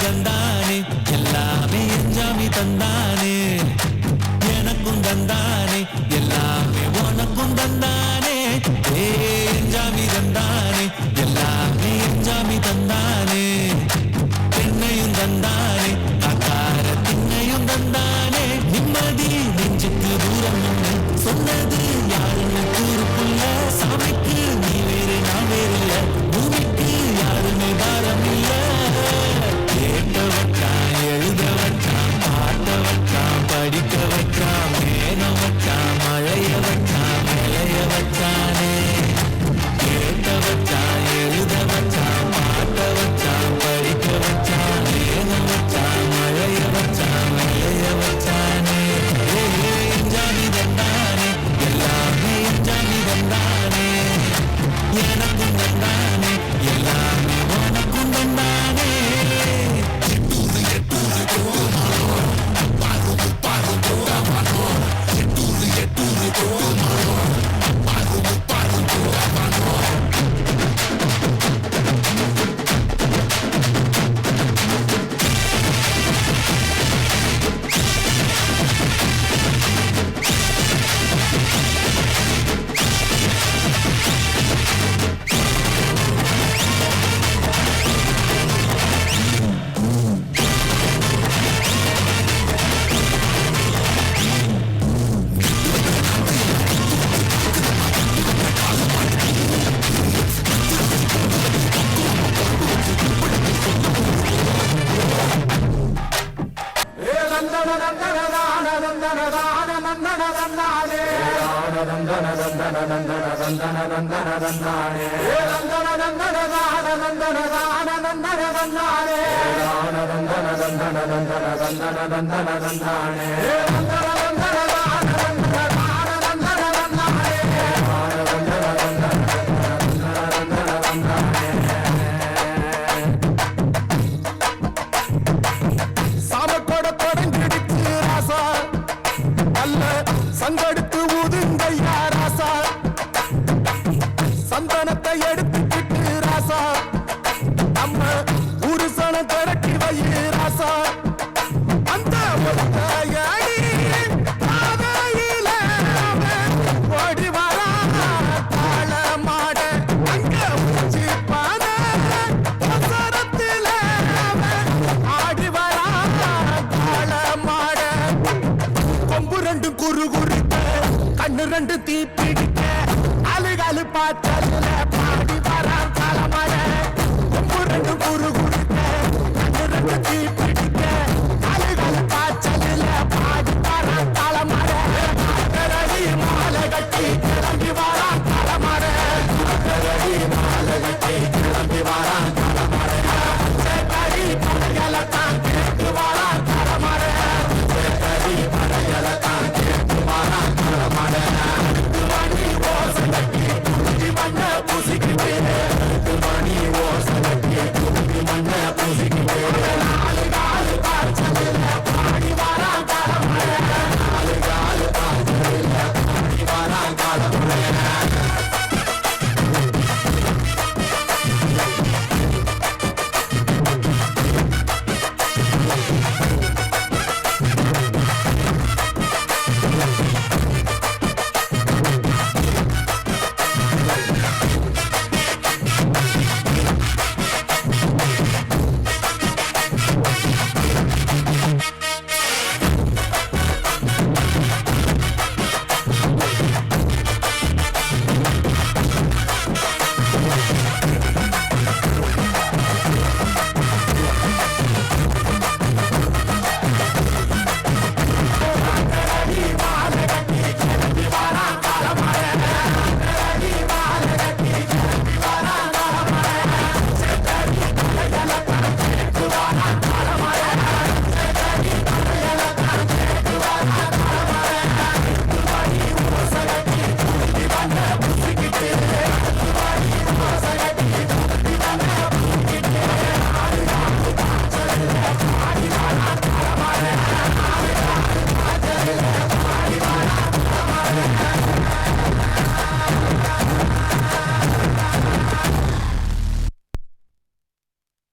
தந்தானே எல்லாமே எஞ்சாமி தந்தானே எனக்கும் தந்தானே எல்லாமே உனக்கும் தந்தானே எஞ்சாமி தந்தானே எல்லாமே எஞ்சாமி தந்தானே பெண்ணையும் தந்தானே அக்கார திண்ணையும் தந்தானே நிம்மதி நெஞ்சுக்கு தூரம் சொன்னது யாருன்னு கூறுக்குள்ள சாமிக்கு நீ வேறு நான் வேறு இல்ல பூமிக்கு யாருமே பாரம் இல்ல கேட்க வச்சான் எழுத வச்சான் பாட்ட வச்சான் படிக்க வச்சான் மேக வச்சான் மழைய வச்சான் விளைய வச்சானே கேட்க வச்சான் எழுத வச்சான் பாட்ட வச்சான் படிக்க வச்சான் மேக வச்சான் மழைய வச்சான் விளைய வச்சானே எஞ்சாமி தந்தானே எல்லாமே எஞ்சாமி தந்தானே எனக்கும் தந்தானே எல்லாமே உனக்கும் தந்தானே சங்கடுத்து ஊதுங்கையா ராசா சந்தனத்தை எடுத்துக்கிட்டு ராசா நம்ம ஊரு சனம் திரட்டி வை ராசா